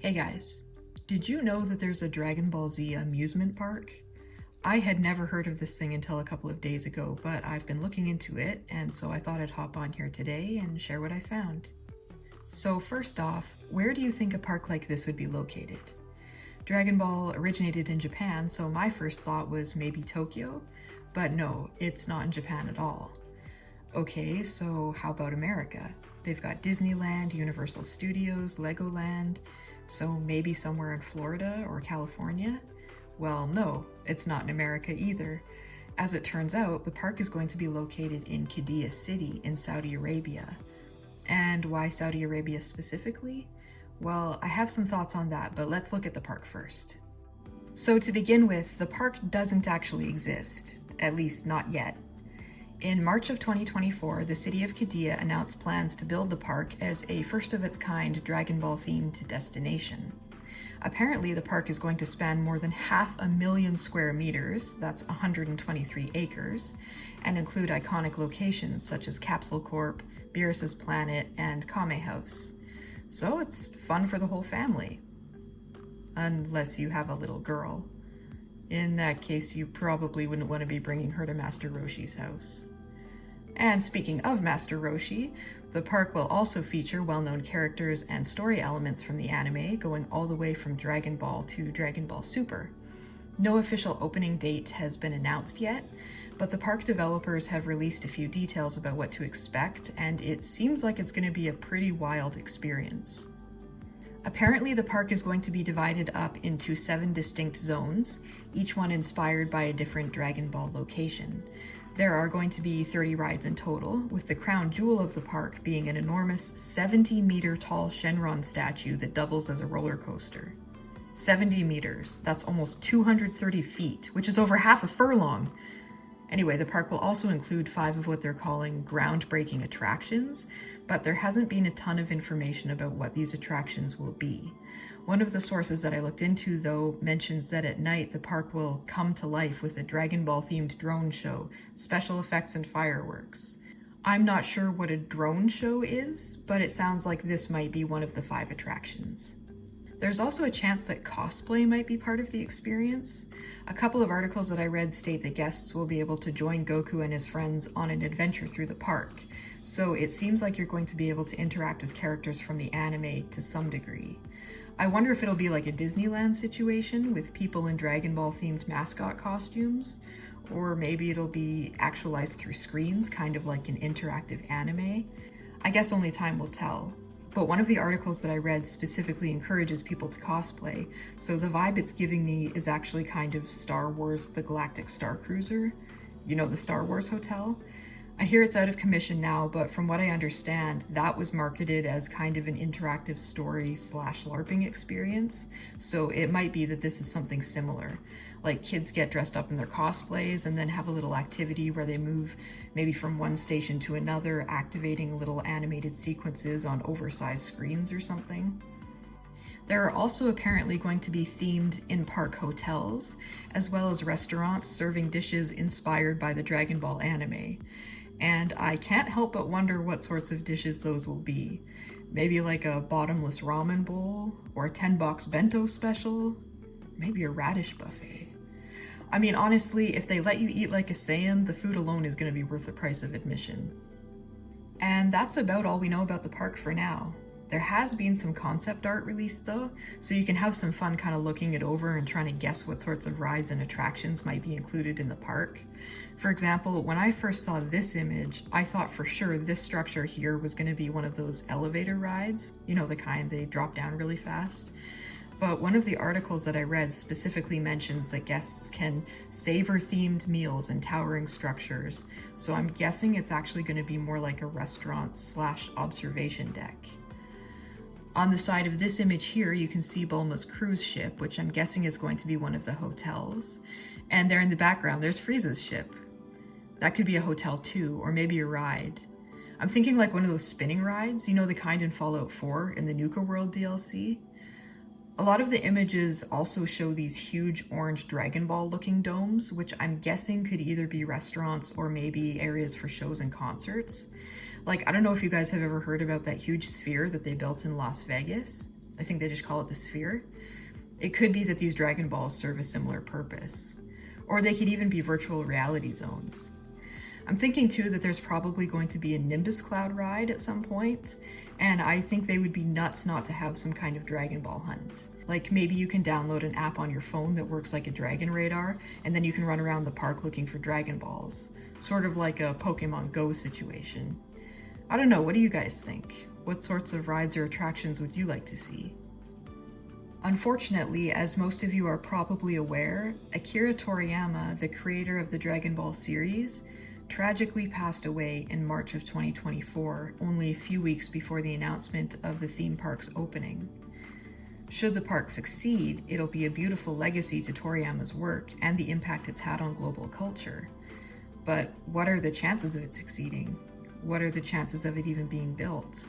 Hey guys, did you know that there's a Dragon Ball Z amusement park? I had never heard of this thing until a couple of days ago, but I've been looking into it, and so I thought I'd hop on here today and share what I found. So first off, where do you think a park like this would be located? Dragon Ball originated in Japan, so my first thought was maybe Tokyo, but no, it's not in Japan at all. Okay, so how about America? They've got Disneyland, Universal Studios, Legoland, so maybe somewhere in Florida or California? Well, no, it's not in America either. As it turns out, the park is going to be located in Qiddiya City in Saudi Arabia. And why Saudi Arabia specifically? Well, I have some thoughts on that, but let's look at the park first. So to begin with, the park doesn't actually exist, at least not yet. In March of 2024, the city of Qiddiya announced plans to build the park as a first-of-its-kind Dragon Ball-themed destination. Apparently, the park is going to span more than 500,000 square meters, that's 123 acres, and include iconic locations such as Capsule Corp, Beerus's Planet, and Kame House. So it's fun for the whole family. Unless you have a little girl. In that case, you probably wouldn't want to be bringing her to Master Roshi's house. And speaking of Master Roshi, the park will also feature well-known characters and story elements from the anime, going all the way from Dragon Ball to Dragon Ball Super. No official opening date has been announced yet, but the park developers have released a few details about what to expect, and it seems like it's going to be a pretty wild experience. Apparently, the park is going to be divided up into 7 distinct zones, each one inspired by a different Dragon Ball location. There are going to be 30 rides in total, with the crown jewel of the park being an enormous 70-meter tall Shenron statue that doubles as a roller coaster. 70 meters, that's almost 230 feet, which is over half a furlong. Anyway, the park will also include 5 of what they're calling groundbreaking attractions, but there hasn't been a ton of information about what these attractions will be. One of the sources that I looked into, though, mentions that at night the park will come to life with a Dragon Ball themed drone show, special effects, and fireworks. I'm not sure what a drone show is, but it sounds like this might be one of the 5 attractions. There's also a chance that cosplay might be part of the experience. A couple of articles that I read state that guests will be able to join Goku and his friends on an adventure through the park, so it seems like you're going to be able to interact with characters from the anime to some degree. I wonder if it'll be like a Disneyland situation with people in Dragon Ball themed mascot costumes, or maybe it'll be actualized through screens, kind of like an interactive anime. I guess only time will tell. But one of the articles that I read specifically encourages people to cosplay, so the vibe it's giving me is actually kind of Star Wars: The Galactic Star Cruiser. You know, the Star Wars hotel? I hear it's out of commission now, but from what I understand, that was marketed as kind of an interactive story / LARPing experience, so it might be that this is something similar. Like kids get dressed up in their cosplays and then have a little activity where they move maybe from one station to another, activating little animated sequences on oversized screens or something. There are also apparently going to be themed in-park hotels, as well as restaurants serving dishes inspired by the Dragon Ball anime. And I can't help but wonder what sorts of dishes those will be. Maybe like a bottomless ramen bowl, or a 10-box bento special, maybe a radish buffet. I mean, honestly, if they let you eat like a Saiyan, the food alone is going to be worth the price of admission. And that's about all we know about the park for now. There has been some concept art released though, so you can have some fun kind of looking it over and trying to guess what sorts of rides and attractions might be included in the park. For example, when I first saw this image, I thought for sure this structure here was going to be one of those elevator rides, you know, the kind they drop down really fast. But one of the articles that I read specifically mentions that guests can savor themed meals in towering structures, so I'm guessing it's actually going to be more like a restaurant / observation deck. On the side of this image here, you can see Bulma's cruise ship, which I'm guessing is going to be one of the hotels. And there in the background, there's Frieza's ship. That could be a hotel too, or maybe a ride. I'm thinking like one of those spinning rides, you know, the kind in Fallout 4 in the Nuka World DLC. A lot of the images also show these huge orange Dragon Ball looking domes, which I'm guessing could either be restaurants or maybe areas for shows and concerts. Like, I don't know if you guys have ever heard about that huge sphere that they built in Las Vegas. I think they just call it the sphere. It could be that these Dragon Balls serve a similar purpose. Or they could even be virtual reality zones. I'm thinking too that there's probably going to be a Nimbus Cloud ride at some point, and I think they would be nuts not to have some kind of Dragon Ball hunt. Like maybe you can download an app on your phone that works like a dragon radar, and then you can run around the park looking for Dragon Balls. Sort of like a Pokemon Go situation. I don't know, what do you guys think? What sorts of rides or attractions would you like to see? Unfortunately, as most of you are probably aware, Akira Toriyama, the creator of the Dragon Ball series, tragically passed away in March of 2024, only a few weeks before the announcement of the theme park's opening. Should the park succeed, it'll be a beautiful legacy to Toriyama's work and the impact it's had on global culture. But what are the chances of it succeeding? What are the chances of it even being built?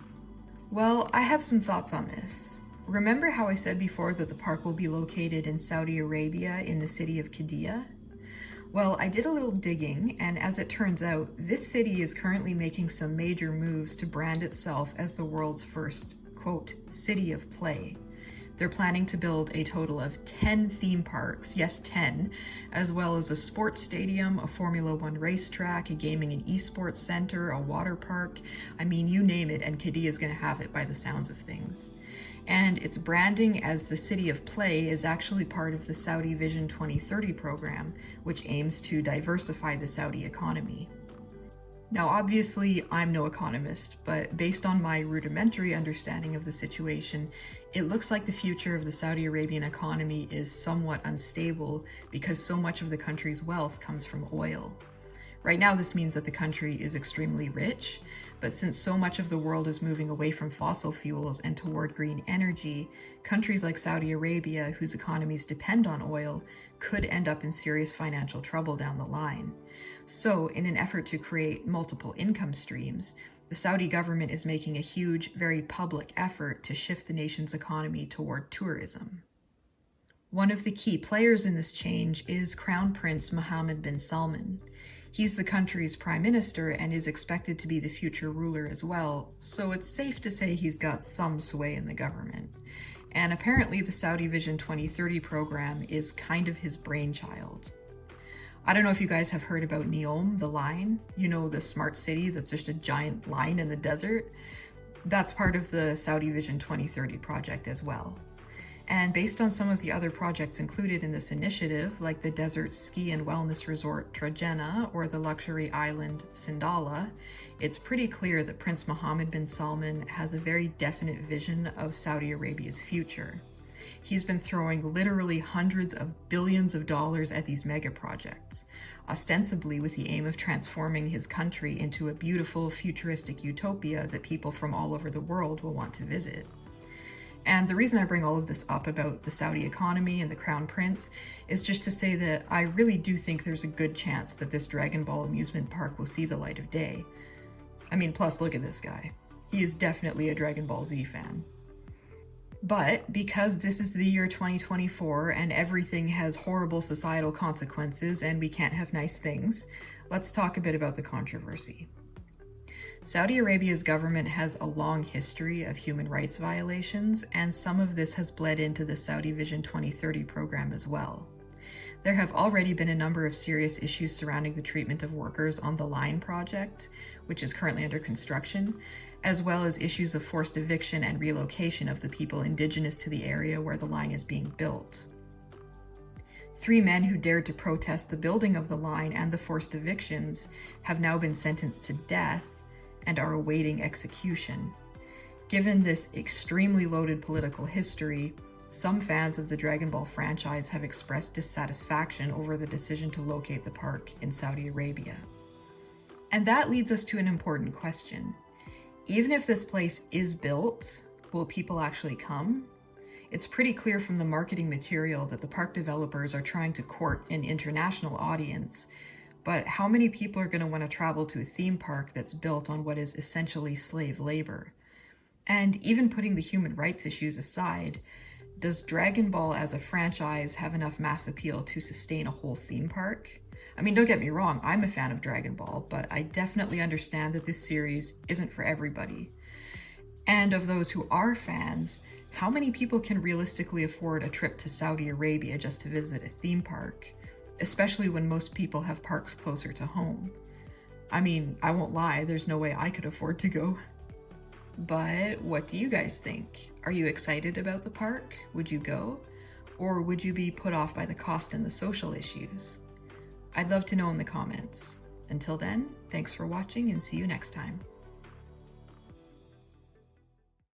Well, I have some thoughts on this. Remember how I said before that the park will be located in Saudi Arabia in the city of Qiddiya? Well, I did a little digging, and as it turns out, this city is currently making some major moves to brand itself as the world's first, quote, city of play. They're planning to build a total of 10 theme parks, yes 10, as well as a sports stadium, a Formula One racetrack, a gaming and esports center, a water park. I mean, you name it, and Qiddiya is going to have it by the sounds of things. And its branding as the City of Play is actually part of the Saudi Vision 2030 program, which aims to diversify the Saudi economy. Now, obviously, I'm no economist, but based on my rudimentary understanding of the situation, it looks like the future of the Saudi Arabian economy is somewhat unstable because so much of the country's wealth comes from oil. Right now, this means that the country is extremely rich, but since so much of the world is moving away from fossil fuels and toward green energy, countries like Saudi Arabia, whose economies depend on oil, could end up in serious financial trouble down the line. So, in an effort to create multiple income streams, the Saudi government is making a huge, very public effort to shift the nation's economy toward tourism. One of the key players in this change is Crown Prince Mohammed bin Salman. He's the country's prime minister and is expected to be the future ruler as well, so it's safe to say he's got some sway in the government. And apparently the Saudi Vision 2030 program is kind of his brainchild. I don't know if you guys have heard about Neom, the line, you know, the smart city that's just a giant line in the desert. That's part of the Saudi Vision 2030 project as well. And based on some of the other projects included in this initiative, like the desert ski and wellness resort Trojena or the luxury island Sindala, it's pretty clear that Prince Mohammed bin Salman has a very definite vision of Saudi Arabia's future. He's been throwing literally hundreds of billions of dollars at these mega projects, ostensibly with the aim of transforming his country into a beautiful, futuristic utopia that people from all over the world will want to visit. And the reason I bring all of this up about the Saudi economy and the Crown Prince is just to say that I really do think there's a good chance that this Dragon Ball amusement park will see the light of day. I mean, plus look at this guy. He is definitely a Dragon Ball Z fan. But because this is the year 2024 and everything has horrible societal consequences and we can't have nice things, let's talk a bit about the controversy. Saudi Arabia's government has a long history of human rights violations, and some of this has bled into the Saudi Vision 2030 program as well. There have already been a number of serious issues surrounding the treatment of workers on the Line project, which is currently under construction, as well as issues of forced eviction and relocation of the people indigenous to the area where the line is being built. 3 men who dared to protest the building of the line and the forced evictions have now been sentenced to death and are awaiting execution. Given this extremely loaded political history, some fans of the Dragon Ball franchise have expressed dissatisfaction over the decision to locate the park in Saudi Arabia. And that leads us to an important question. Even if this place is built, will people actually come? It's pretty clear from the marketing material that the park developers are trying to court an international audience, but how many people are going to want to travel to a theme park that's built on what is essentially slave labor? And even putting the human rights issues aside, does Dragon Ball as a franchise have enough mass appeal to sustain a whole theme park? I mean, don't get me wrong, I'm a fan of Dragon Ball, but I definitely understand that this series isn't for everybody. And of those who are fans, How many people can realistically afford a trip to Saudi Arabia just to visit a theme park, especially when most people have parks closer to home? I mean, I won't lie, there's no way I could afford to go. But what do you guys think? Are you excited about the park? Would you go? Or would you be put off by the cost and the social issues? I'd love to know in the comments. Until then, thanks for watching and see you next time.